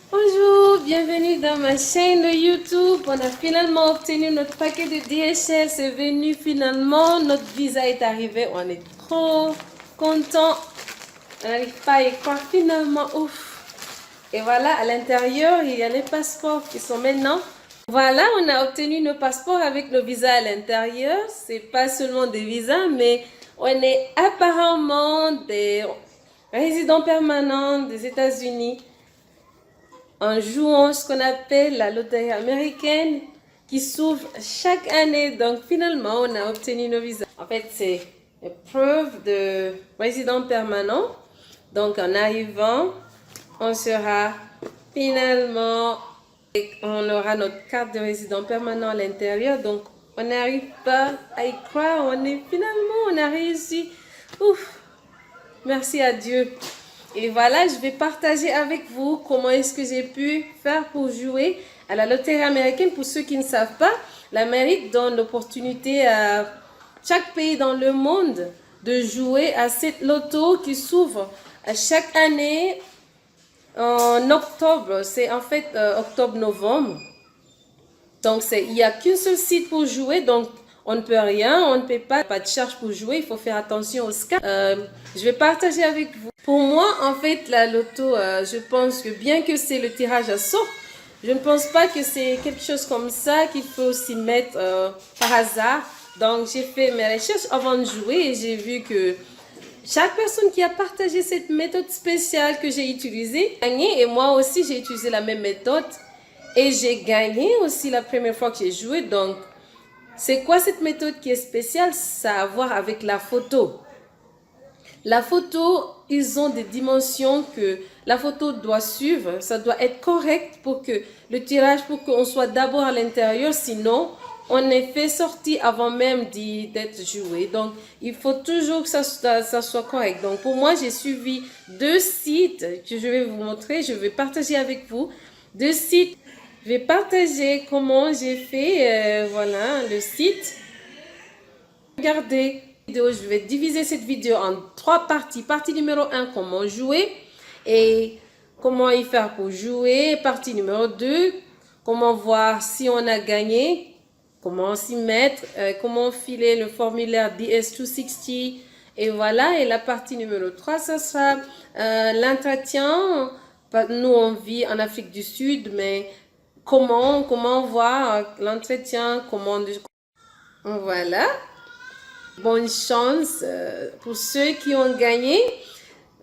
Bonjour, bienvenue dans ma chaîne de YouTube. On a finalement obtenu notre paquet de DHL. C'est venu finalement. Notre visa est arrivé. On est trop content. On n'arrive pas à y croire finalement. Ouf. Et voilà, à l'intérieur, il y a les passeports qui sont maintenant. Voilà, on a obtenu nos passeports avec nos visas à l'intérieur. C'est pas seulement des visas, mais on est apparemment des résidents permanents des États-Unis en jouant ce qu'on appelle la loterie américaine qui s'ouvre chaque année. Donc finalement, on a obtenu nos visas. En fait, c'est une preuve de résident permanent. Donc en arrivant, on sera finalement, on aura notre carte de résident permanent à l'intérieur. Donc on n'arrive pas à y croire. On a réussi. Ouf, merci à Dieu. Et voilà, je vais partager avec vous comment est-ce que j'ai pu faire pour jouer à la loterie américaine. Pour ceux qui ne savent pas, l'Amérique donne l'opportunité à chaque pays dans le monde de jouer à cette loto qui s'ouvre à chaque année en octobre. C'est en fait octobre-novembre. Donc, il n'y a qu'un seul site pour jouer. Donc, on ne peut rien, on ne paie pas de charge pour jouer. Il faut faire attention au scam. Je vais partager avec vous. Pour moi, en fait, la loto, je pense que bien que c'est le tirage à sort, je ne pense pas que c'est quelque chose comme ça qu'il faut s'y mettre par hasard. Donc, j'ai fait mes recherches avant de jouer et j'ai vu que chaque personne qui a partagé cette méthode spéciale que j'ai utilisée a gagné. Et moi aussi, j'ai utilisé la même méthode. Et j'ai gagné aussi la première fois que j'ai joué. Donc, c'est quoi cette méthode qui est spéciale? Ça a à voir avec la photo. La photo, ils ont des dimensions que la photo doit suivre. Ça doit être correct pour que le tirage, pour qu'on soit d'abord à l'intérieur. Sinon, on est fait sortir avant même d'être joué. Donc, il faut toujours que ça soit correct. Donc, pour moi, j'ai suivi deux sites que je vais vous montrer. Je vais partager avec vous deux sites. Je vais partager comment j'ai fait, voilà, le site. Regardez. Je vais diviser cette vidéo en trois parties. Partie numéro 1, comment jouer et comment y faire pour jouer. Partie numéro 2, comment voir si on a gagné, comment s'y mettre, comment filer le formulaire DS260 et voilà. Et la partie numéro 3, ça sera l'entretien. Nous, on vit en Afrique du Sud, mais comment voir l'entretien, voilà. Bonne chance pour ceux qui ont gagné.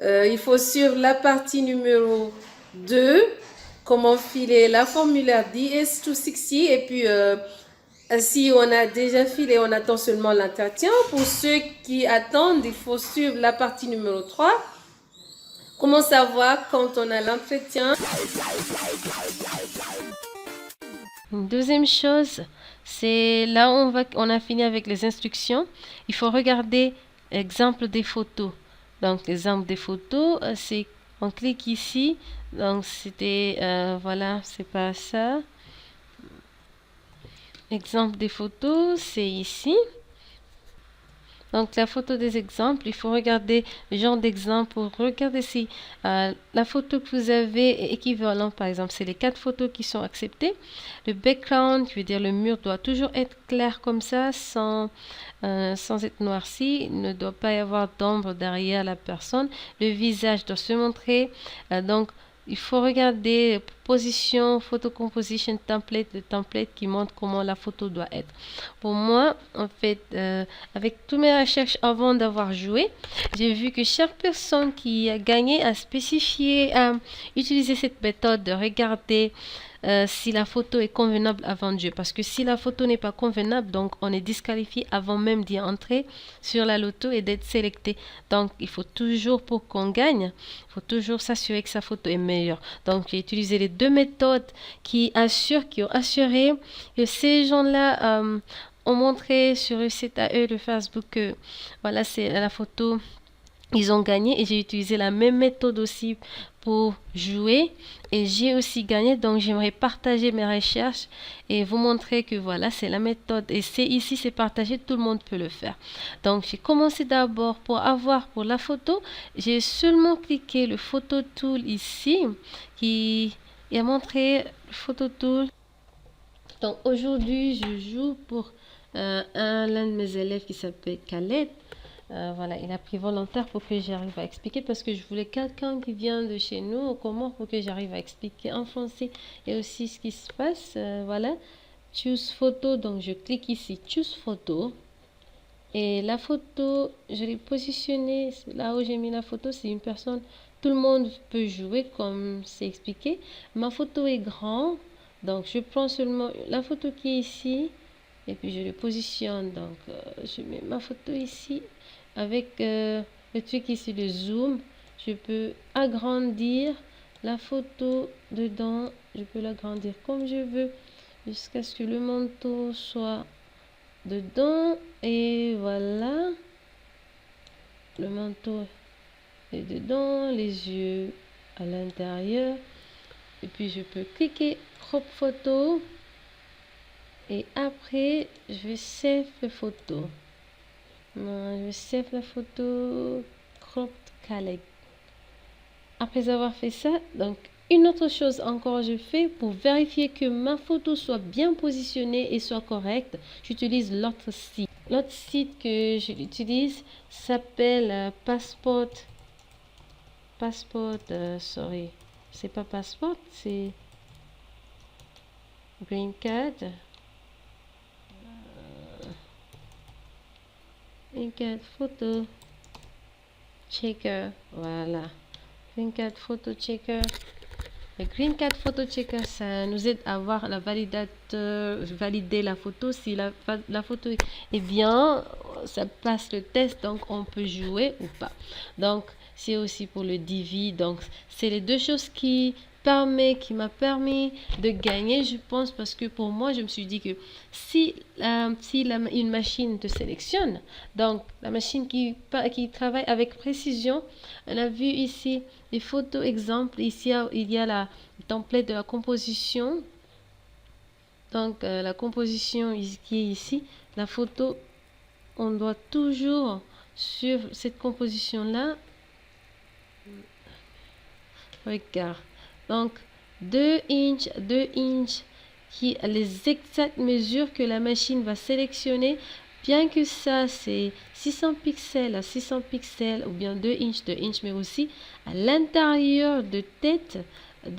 Il faut suivre la partie numéro 2, comment filer la formulaire DS260. Et puis, si on a déjà filé, on attend seulement l'entretien. Pour ceux qui attendent, il faut suivre la partie numéro 3. Comment savoir quand on a l'entretien? Une deuxième chose, c'est là où on a fini avec les instructions. Il faut regarder exemple des photos. Donc, l'exemple des photos, c'est on clique ici. Donc, c'était voilà, c'est pas ça. Exemple des photos, c'est ici. Donc, la photo des exemples, il faut regarder le genre d'exemple pour regarder si la photo que vous avez est équivalente. Par exemple, c'est les 4 photos qui sont acceptées. Le background, je veux dire le mur doit toujours être clair comme ça, sans être noirci. Il ne doit pas y avoir d'ombre derrière la personne. Le visage doit se montrer. Donc, il faut regarder position, photo composition template, le template qui montre comment la photo doit être. Pour moi, en fait, avec toutes mes recherches avant d'avoir joué, j'ai vu que chaque personne qui a gagné a spécifié, a utilisé cette méthode de regarder si la photo est convenable avant de jouer. Parce que si la photo n'est pas convenable, donc on est disqualifié avant même d'y entrer sur la loto et d'être sélecté. Donc il faut toujours, pour qu'on gagne, il faut toujours s'assurer que sa photo est meilleure. Donc j'ai utilisé les deux méthodes qui ont assuré que ces gens-là ont montré sur le site à eux, le Facebook, que voilà, c'est la photo. Ils ont gagné et j'ai utilisé la même méthode aussi pour jouer et j'ai aussi gagné. Donc j'aimerais partager mes recherches et vous montrer que voilà, c'est la méthode et c'est ici, c'est partagé, tout le monde peut le faire. Donc j'ai commencé d'abord pour la photo, j'ai seulement cliqué le photo tool ici qui est montré le photo tool. Donc aujourd'hui je joue pour l'un de mes élèves qui s'appelle Khaled. Voilà, il a pris volontaire pour que j'arrive à expliquer parce que je voulais quelqu'un qui vient de chez nous au Comores pour que j'arrive à expliquer en français et aussi ce qui se passe. Voilà, choose photo, donc je clique ici choose photo et la photo, je l'ai positionnée là où j'ai mis la photo, c'est une personne, tout le monde peut jouer comme c'est expliqué. Ma photo est grande, donc je prends seulement la photo qui est ici et puis je le positionne. Donc je mets ma photo ici avec le truc ici de zoom. Je peux agrandir la photo dedans, je peux l'agrandir comme je veux jusqu'à ce que le manteau soit dedans et voilà, le manteau est dedans, les yeux à l'intérieur et puis je peux cliquer crop photo et après je vais save la photo. Je save la photo cropped Khaled. Après avoir fait ça, donc une autre chose encore je fais pour vérifier que ma photo soit bien positionnée et soit correcte, j'utilise l'autre site. L'autre site que j'utilise s'appelle sorry, c'est pas Passport, c'est Greencard. Greencard Photo Checker, voilà. Greencard Photo Checker. Le Greencard Photo Checker, ça nous aide à voir la valider la photo. Si la photo est bien, ça passe le test, donc on peut jouer ou pas. Donc, c'est aussi pour le DV. Donc, c'est les deux choses qui m'a permis de gagner, je pense, parce que pour moi, je me suis dit que si une machine te sélectionne, donc la machine qui travaille avec précision, on a vu ici les photos exemples, ici il y a la template de la composition, donc la composition qui est ici, la photo, on doit toujours suivre cette composition là. Regarde, donc 2 inches qui les exactes mesures que la machine va sélectionner, bien que ça c'est 600 pixels à 600 pixels ou bien 2 inches, mais aussi à l'intérieur de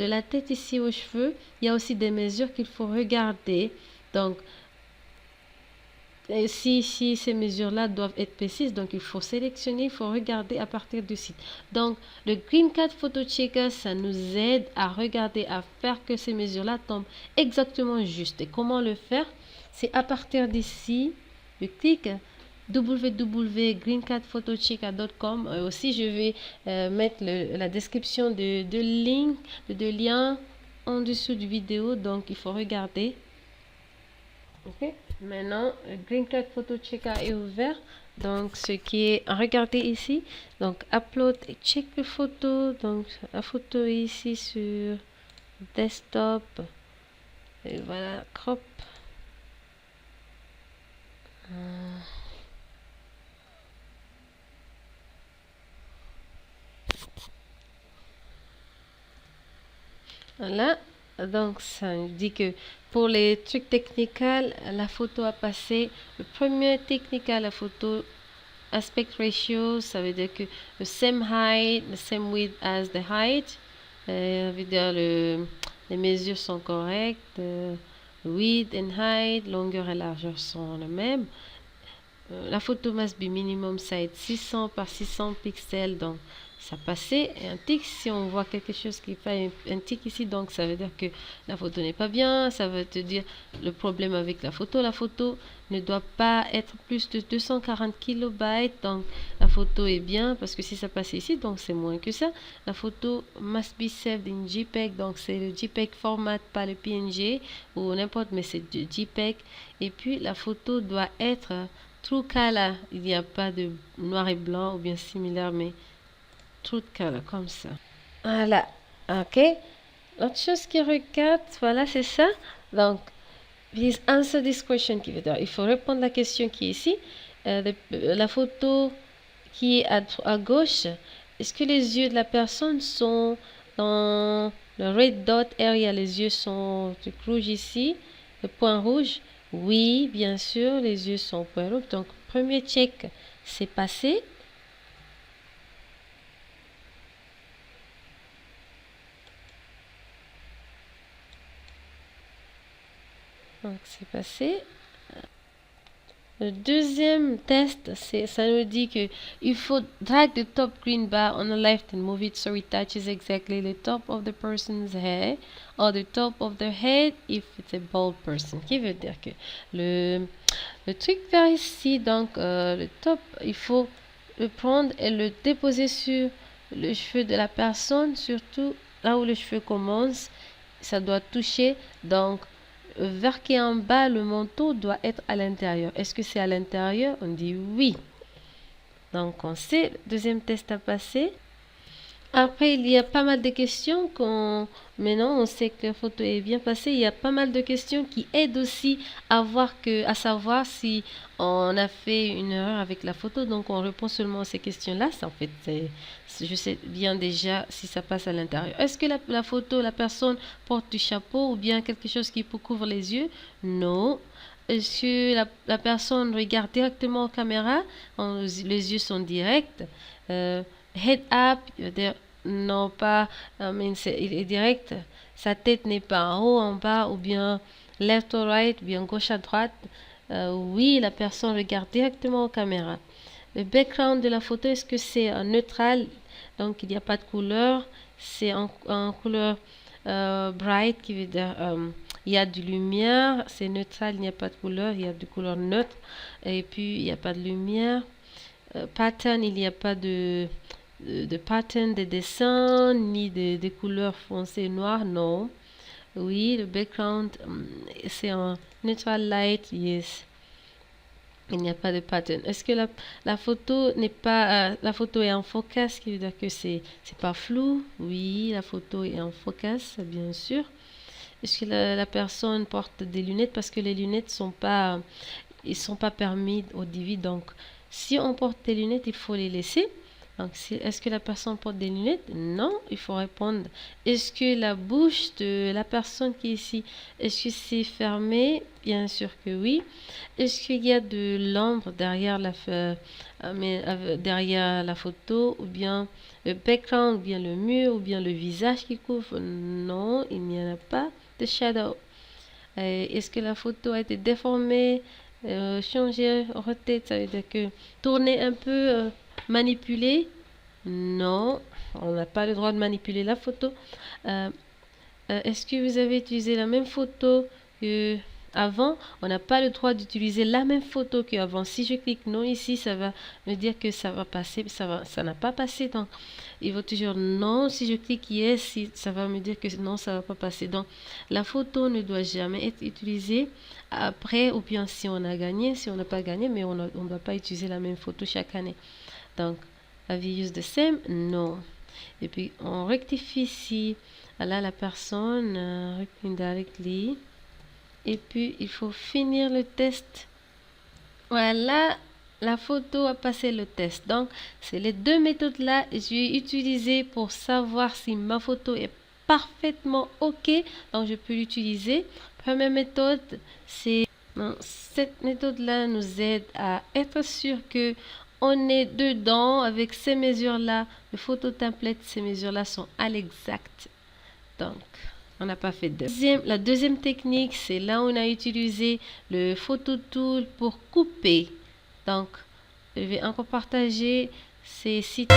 la tête ici aux cheveux, il y a aussi des mesures qu'il faut regarder. Donc si ces mesures-là doivent être précises, donc il faut sélectionner, il faut regarder à partir du site. Donc, le Greencard Photo Checker, ça nous aide à regarder, à faire que ces mesures-là tombent exactement juste. Et comment le faire? C'est à partir d'ici, je clique www.greencardphotochecker.com. Aussi, je vais mettre la description de liens en dessous du vidéo, donc il faut regarder. Ok, maintenant Greencard Photo Checker est ouvert, donc ce qui est regardez ici, donc upload et check les photos. Donc la photo est ici sur desktop et voilà, crop. Voilà, donc ça dit que pour les trucs techniques, la photo a passé. Le premier technique, la photo aspect ratio, ça veut dire que le same height, the same width as the height. Ça veut dire les mesures sont correctes. Width and height, longueur et largeur sont les mêmes. La photo must be minimum size 600 par 600 pixels, donc ça passait. Et un tic, si on voit quelque chose qui fait un tic ici, donc ça veut dire que la photo n'est pas bien. Ça veut te dire le problème avec la photo ne doit pas être plus de 240 kilobytes, donc la photo est bien, parce que si ça passe ici, donc c'est moins que ça. La photo must be saved in JPEG, donc c'est le JPEG format, pas le PNG ou n'importe, mais c'est du JPEG. Et puis la photo doit être True Color, il n'y a pas de noir et blanc ou bien similaire, mais True Color comme ça. Voilà, Ok. L'autre chose qui regarde, voilà, c'est ça. Donc, please answer this question qui veut dire, il faut répondre à la question qui est ici. La photo qui est à gauche, est-ce que les yeux de la personne sont dans le red dot area? Les yeux sont rouges ici, le point rouge. Oui, bien sûr, les yeux sont au point rouge. Donc, premier check, c'est passé. Donc, c'est passé. Le deuxième test, ça nous dit que il faut drag the top green bar on the left and move it so it touches exactly the top of the person's head or the top of their head if it's a bald person. Qui veut dire que le truc vers ici, donc le top, il faut le prendre et le déposer sur le cheveu de la personne, surtout là où le cheveu commence. Ça doit toucher, donc vers qui est en bas, le manteau doit être à l'intérieur. Est-ce que c'est à l'intérieur? On dit oui. Donc on sait, le deuxième test à passer. Après, il y a pas mal de questions maintenant on sait que la photo est bien passée. Il y a pas mal de questions qui aident aussi à savoir si on a fait une erreur avec la photo. Donc, on répond seulement à ces questions-là. En fait, je sais bien déjà si ça passe à l'intérieur. Est-ce que la photo, la personne porte du chapeau ou bien quelque chose qui couvre les yeux? Non. Est-ce que la personne regarde directement aux caméras? Les yeux sont directs. Head up, non pas, il est direct. Sa tête n'est pas en haut, en bas, ou bien left or right, ou bien gauche à droite. Oui, la personne regarde directement aux caméras. Le background de la photo, est-ce que c'est neutral? Donc, il n'y a pas de couleur. C'est en couleur bright, qui veut dire il y a de lumière. C'est neutral, il n'y a pas de couleur. Il y a de couleur neutre. Et puis, il n'y a pas de lumière. Pattern, il n'y a pas de pattern de dessin, ni de couleurs foncées noires, non. Oui, le background, c'est en neutral light, yes. Il n'y a pas de pattern. Est-ce que la photo n'est pas, la photo est en focus, qui veut dire que c'est pas flou? Oui, la photo est en focus, bien sûr. Est-ce que la personne porte des lunettes? Parce que les lunettes ils sont pas permis au DV. Donc, si on porte des lunettes, il faut les laisser. Donc, est-ce que la personne porte des lunettes? Non, il faut répondre. Est-ce que la bouche de la personne qui est ici, est-ce que c'est fermé? Bien sûr que oui. Est-ce qu'il y a de l'ombre derrière derrière la photo, ou bien le background, ou bien le mur, ou bien le visage qui couvre? Non, il n'y en a pas de shadow. Est-ce que la photo a été déformée, changée, rotate, ça veut dire que tourner un peu, manipuler? Non, on n'a pas le droit de manipuler la photo. Est-ce que vous avez utilisé la même photo que avant? On n'a pas le droit d'utiliser la même photo qu'avant. Si je clique non ici, ça va me dire que ça va passer, ça n'a pas passé. Donc, il va toujours non. Si je clique yes, ça va me dire que non, ça va pas passer. Donc, la photo ne doit jamais être utilisée après, ou bien si on a gagné, si on n'a pas gagné, mais on ne doit pas utiliser la même photo chaque année. Donc, have you used the same? Non. Et puis, on rectifie ici. Là, la personne indirectly. Et puis, il faut finir le test. Voilà, la photo a passé le test. Donc, c'est les deux méthodes-là que j'ai utilisées pour savoir si ma photo est parfaitement OK. Donc, je peux l'utiliser. Première méthode, c'est... cette méthode-là nous aide à être sûr que on est dedans avec ces mesures-là. Le photo template, ces mesures-là sont à l'exact. Donc, on n'a pas fait de. La deuxième technique, c'est là où on a utilisé le photo tool pour couper. Donc, je vais encore partager ces sites.